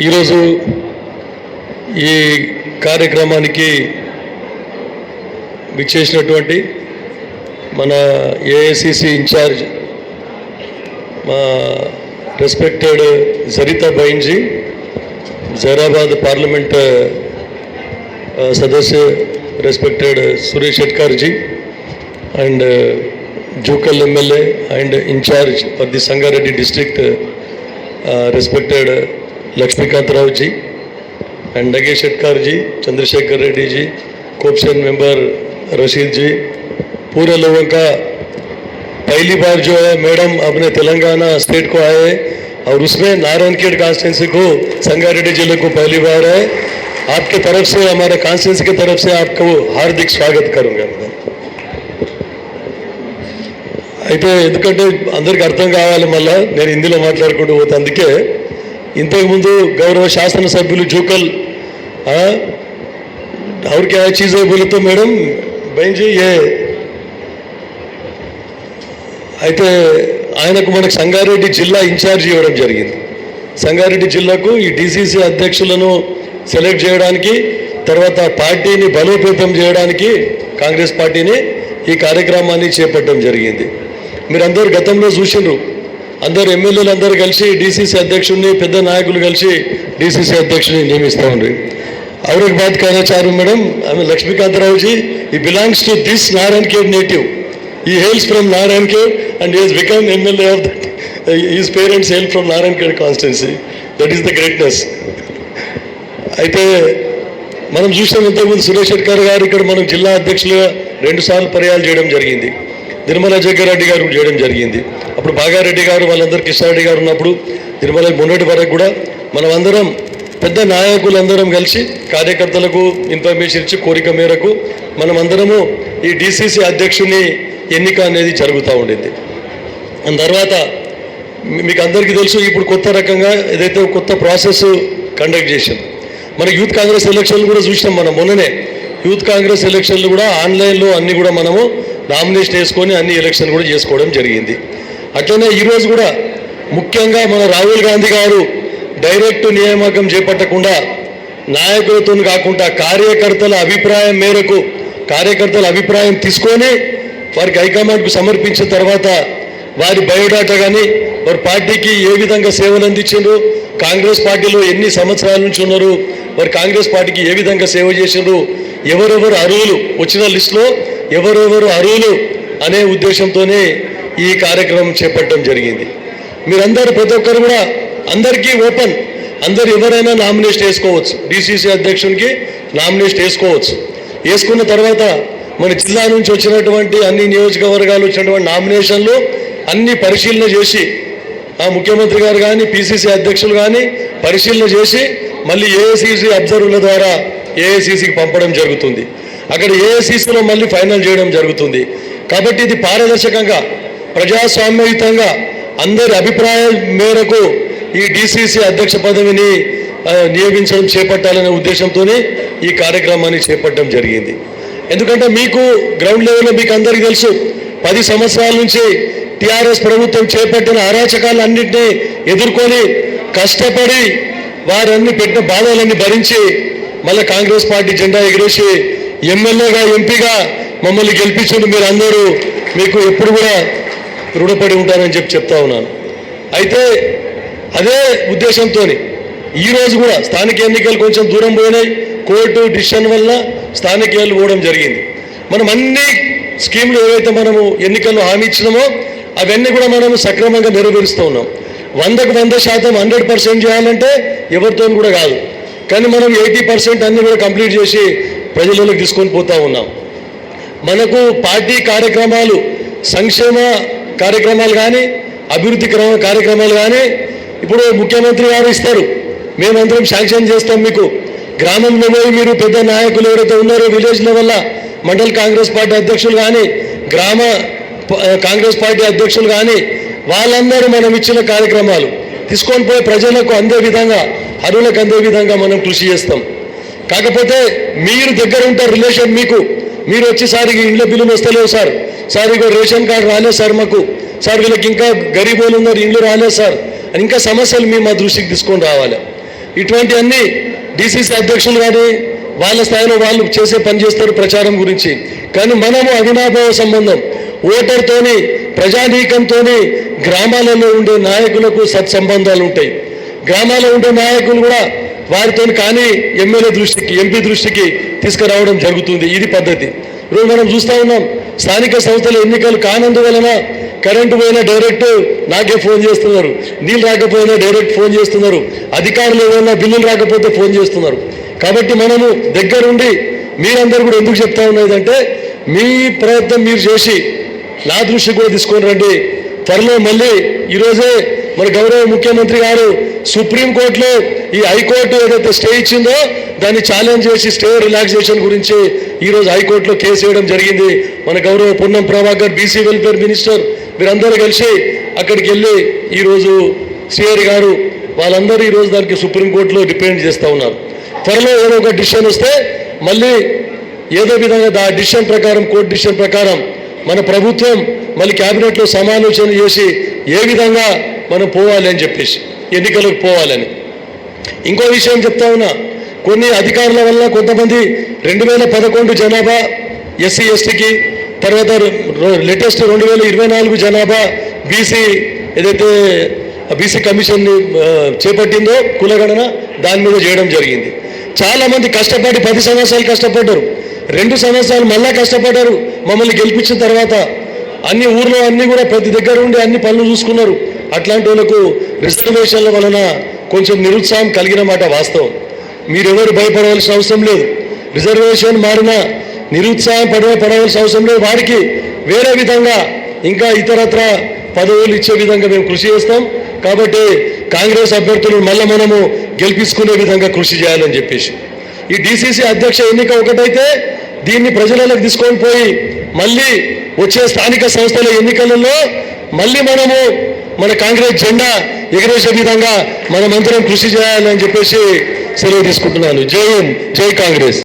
ఈరోజు ఈ కార్యక్రమానికి విచ్చేసినటువంటి మన ఏఐసిసి ఇన్ఛార్జ్ మా రెస్పెక్టెడ్ జరీతా బైన్జీ, జైరాబాద్ పార్లమెంట్ सदस्य respected Suresh Shetkar ji and Jukal MLA and in charge for the Sangareddy district respected Lakshmikant Rao ji and Nagesh Shetkar ji, Chandrasekhar Reddy ji, cooption member Rashid ji, पूरे लोगों का पहली बार जो है madam अपने Telangana state को आए और उसमें नारायणखेड़ कॉन्स्टिट्यूंसी को संगारेड्डी जिले को पहली बार है। आपके तरफ से हमारे कॉन्स्टिट्यूंसी की तरफ से आपको हार्दिक स्वागत करूंगा। అయితే ఎందుకంటే అందరికి అర్థం కావాలి, మళ్ళీ నేను హిందీలో మాట్లాడుకుంటూ పోతే అందుకే ఇంతకుముందు గౌరవ శాసనసభ్యులు జూకల్ और क्या चीज़ है बोले तो मैडम बहन जी ये అయితే ఆయనకు మనకు సంగారెడ్డి జిల్లా ఇన్ఛార్జ్ ఇవ్వడం జరిగింది। సంగారెడ్డి జిల్లాకు ఈ డిసిసి అధ్యక్షులను సెలెక్ట్ చేయడానికి, తర్వాత పార్టీని బలోపేతం చేయడానికి కాంగ్రెస్ పార్టీని ఈ కార్యక్రమాన్ని చేపట్టడం జరిగింది। మీరందరూ గతంలో చూసిండ్రు, అందరు ఎమ్మెల్యేలు అందరూ కలిసి డిసిసి అధ్యక్షుడిని, పెద్ద నాయకులు కలిసి డిసిసి అధ్యక్షుడిని నియమిస్తూ ఉండ్రి। और एक बात कहना चाह रहा हूँ madam, Laxmikant Rao ji, he belongs to this Narayankhed native. He hails from Narayankhed and he has become MLA of that. His parents hail from Narayankhed constituency. That is the greatness. అయితే మనం చూసాం, ఇంతకుముందు సురేష్ శెట్కర్ గారు ఇక్కడ మనం జిల్లా అధ్యక్షులుగా 2 సార్లు పర్యాలు చేయడం జరిగింది, నిర్మల జగ్గారెడ్డి గారు చేయడం జరిగింది, అప్పుడు బాగారెడ్డి గారు వాళ్ళందరూ కిషారెడ్డి గారు ఉన్నప్పుడు నిర్మల మొన్నటి వరకు కూడా మనం అందరం పెద్ద నాయకులందరం కలిసి కార్యకర్తలకు ఇన్ఫర్మేషన్ ఇచ్చి కోరిక మేరకు మనం అందరము ఈ డిసిసి అధ్యక్షుని ఎన్నిక అనేది జరుగుతూ ఉండింది। దాని తర్వాత మీకు అందరికీ తెలుసు, ఇప్పుడు కొత్త రకంగా ఏదైతే కొత్త ప్రాసెస్ కండక్ట్ చేసాం, మన యూత్ కాంగ్రెస్ ఎలక్షన్లు కూడా చూసినాం। మనం మొన్ననే యూత్ కాంగ్రెస్ ఎలక్షన్లు కూడా ఆన్లైన్లో అన్నీ కూడా మనము నామినేషన్ వేసుకొని అన్ని ఎలక్షన్ కూడా చేసుకోవడం జరిగింది। అట్లనే ఈరోజు కూడా ముఖ్యంగా మన రాహుల్ గాంధీ గారు డైరెక్ట్ నియామకం చేపట్టకుండా నాయకులతో కాకుండా కార్యకర్తల అభిప్రాయం మేరకు, కార్యకర్తల అభిప్రాయం తీసుకొని వారికి హైకమాండ్కు సమర్పించిన తర్వాత వారి బయోడాటా కానీ వారి పార్టీకి ఏ విధంగా సేవలు అందించారు, కాంగ్రెస్ పార్టీలో ఎన్ని సంవత్సరాల నుంచి ఉన్నారు, వారు కాంగ్రెస్ పార్టీకి ఏ విధంగా సేవ చేశారు, ఎవరెవరు అర్హులు వచ్చిన లిస్టులో ఎవరెవరు అర్హులు అనే ఉద్దేశంతోనే ఈ కార్యక్రమం చేపట్టడం జరిగింది। మీరందరూ ప్రతి ఒక్కరు కూడా అందరికీ ఓపెన్, అందరు ఎవరైనా నామినేషన్ వేసుకోవచ్చు, డిసిసి అధ్యక్షునికి నామినేషన్ వేసుకోవచ్చు। వేసుకున్న తర్వాత మన జిల్లా నుంచి వచ్చినటువంటి అన్ని నియోజకవర్గాలు వచ్చినటువంటి నామినేషన్లు అన్ని పరిశీలన చేసి ముఖ్యమంత్రి గారు కానీ పిసిసి అధ్యక్షులు కానీ పరిశీలన చేసి మళ్ళీ ఏఐసిసి అబ్జర్వర్ల ద్వారా ఏఐసిసికి పంపడం జరుగుతుంది। అక్కడ ఏఐసిసిలో మళ్ళీ ఫైనల్ చేయడం జరుగుతుంది। కాబట్టి ఇది పారదర్శకంగా ప్రజాస్వామ్యయుతంగా అందరి అభిప్రాయం మేరకు ఈ డిసిసి అధ్యక్ష పదవిని నియమించడం చేపట్టాలనే ఉద్దేశంతోనే ఈ కార్యక్రమాన్ని చేపట్టడం జరిగింది। ఎందుకంటే మీకు గ్రౌండ్ లెవెల్లో మీకు అందరికీ తెలుసు, 10 సంవత్సరాల నుంచి టీఆర్ఎస్ ప్రభుత్వం చేపట్టిన అరాచకాలన్నింటినీ ఎదుర్కొని కష్టపడి వారన్ని పెట్టిన బాధలన్నీ భరించి మళ్ళీ కాంగ్రెస్ పార్టీ జెండా ఎగిరేసి ఎమ్మెల్యేగా ఎంపీగా మమ్మల్ని గెలిపించండి, మీరు అందరూ మీకు ఎప్పుడు కూడా రుణపడి ఉంటారని చెప్తా ఉన్నాను। అయితే అదే ఉద్దేశంతో ఈరోజు కూడా స్థానిక ఎన్నికలు కొంచెం దూరం పోయినాయి, కోర్టు డిసిషన్ వల్ల స్థానిక ఎన్నికలు పోవడం జరిగింది। మనం అన్ని స్కీములు ఏవైతే మనము ఎన్నికల్లో హామీ ఇచ్చినామో అవన్నీ కూడా మనము సక్రమంగా నెరవేరుస్తూ ఉన్నాం। 100కు 100% 100% చేయాలంటే ఎవరితో కూడా కాదు, కానీ మనం 80% అన్నీ కూడా కంప్లీట్ చేసి ప్రజలకు తీసుకొని పోతూ ఉన్నాం। మనకు పార్టీ కార్యక్రమాలు, సంక్షేమ కార్యక్రమాలు కానీ అభివృద్ధి కార్యక్రమాలు కానీ ఇప్పుడు ముఖ్యమంత్రి గారు ఇస్తారు, మేమందరం శాంక్షన్ చేస్తాం। మీకు గ్రామంలో పోయి మీరు పెద్ద నాయకులు ఎవరైతే ఉన్నారో విలేజ్ లెవెల్లో మండల్ కాంగ్రెస్ పార్టీ అధ్యక్షులు కానీ గ్రామ కాంగ్రెస్ పార్టీ అధ్యక్షులు కానీ వాళ్ళందరూ మనం ఇచ్చిన కార్యక్రమాలు తీసుకొని పోయి ప్రజలకు అందే విధంగా, అర్హులకు అందే విధంగా మనం కృషి చేస్తాం। కాకపోతే మీరు దగ్గర ఉంటారు రిలేషన్, మీకు మీరు వచ్చి సార్ ఇంట్లో బిల్లులు వస్తలేవు సార్, ఇగో రేషన్ కార్డు రాలేదు సార్, మాకు సార్ వీళ్ళకి ఇంకా గరీబోలు ఉన్నారు, ఇండ్లు రాలేదు సార్ అని ఇంకా సమస్యలు మేము మా దృష్టికి తీసుకొని రావాలి। ఇటువంటి అన్ని డిసిసి అధ్యక్షులు కానీ వాళ్ళ స్థాయిలో వాళ్ళు చేసే పని చేస్తారు ప్రచారం గురించి. కానీ మనము అవినాభావ సంబంధం ఓటర్తోని ప్రజానీకంతోని గ్రామాలలో ఉండే నాయకులకు సత్సంబంధాలు ఉంటాయి. గ్రామాల్లో ఉండే నాయకులు కూడా వారితో కానీ ఎమ్మెల్యే దృష్టికి ఎంపీ దృష్టికి తీసుకురావడం జరుగుతుంది. ఇది పద్ధతి. ఈరోజు మనం చూస్తూ ఉన్నాం, స్థానిక సంస్థల ఎన్నికలు కానందువలన కరెంటు పోయినా డైరెక్ట్ నాకే ఫోన్ చేస్తున్నారు, నీళ్ళు రాకపోయినా డైరెక్ట్ ఫోన్ చేస్తున్నారు, అధికారులు ఏదైనా బిల్లులు రాకపోతే ఫోన్ చేస్తున్నారు. కాబట్టి మనము దగ్గరుండి మీరందరూ కూడా ఎందుకు చెప్తా ఉన్నదంటే మీ ప్రయత్నం మీరు చేసి నా దృష్టికి కూడా తీసుకొని రండి. త్వరలో మళ్ళీ ఈరోజే మన గౌరవ ముఖ్యమంత్రి గారు సుప్రీంకోర్టులో ఈ హైకోర్టు ఏదైతే స్టే ఇచ్చిందో దాన్ని ఛాలెంజ్ చేసి స్టే రిలాక్సేషన్ గురించి ఈరోజు హైకోర్టులో కేసు వేయడం జరిగింది. మన గౌరవ Ponnam Prabhakar BC welfare minister వీరందరూ కలిసి అక్కడికి వెళ్ళి ఈరోజు సిఆర్ గారు వాళ్ళందరూ ఈరోజు దానికి సుప్రీంకోర్టులో డిపెండ్ చేస్తూ ఉన్నారు. త్వరలో ఏదో ఒక డిసిషన్ వస్తే మళ్ళీ ఏదో విధంగా ఆ డిసిషన్ ప్రకారం కోర్టు డిసిషన్ ప్రకారం మన ప్రభుత్వం మళ్ళీ క్యాబినెట్లో సమాలోచన చేసి ఏ విధంగా మనం పోవాలి అని చెప్పేసి ఎన్నికలకు పోవాలని. ఇంకో విషయం చెప్తా ఉన్నా, కొన్ని అధికారుల వల్ల కొంతమంది 2011 జనాభా ఎస్సీ ఎస్టీకి, తర్వాత లేటెస్ట్ 2024 జనాభా బీసీ ఏదైతే బీసీ కమిషన్ని చేపట్టిందో కులగణన దాని మీద చేయడం జరిగింది. చాలామంది కష్టపడి 10 సంవత్సరాలు కష్టపడ్డారు, 2 సంవత్సరాలు మళ్ళా కష్టపడ్డారు. మమ్మల్ని గెలిపించిన తర్వాత అన్ని ఊర్లో అన్ని కూడా ప్రతి దగ్గర ఉండి అన్ని పనులు చూసుకున్నారు. అట్లాంటి వాళ్ళకు రిజర్వేషన్ల వలన కొంచెం నిరుత్సాహం కలిగిన మాట వాస్తవం. మీరెవరు భయపడవలసిన అవసరం లేదు. రిజర్వేషన్ మారినా నిరుత్సాహం పడవలసిన అవసరం లేదు. వారికి వేరే విధంగా ఇంకా ఇతరత్ర పదవులు ఇచ్చే విధంగా మేము కృషి చేస్తాం. కాబట్టి కాంగ్రెస్ అభ్యర్థులను మళ్ళీ మనము గెలిపించుకునే విధంగా కృషి చేయాలని చెప్పేసి ఈ డిసిసి అధ్యక్ష ఎన్నిక ఒకటైతే దీన్ని ప్రజలకు తీసుకొని పోయి మళ్ళీ వచ్చే స్థానిక సంస్థల ఎన్నికలలో మళ్ళీ మనము మన కాంగ్రెస్ జెండా ఎగరేసే విధంగా మనమందరం కృషి చేయాలని చెప్పేసి సెలవు తీసుకుంటున్నాను. జై హింద్, జై కాంగ్రెస్.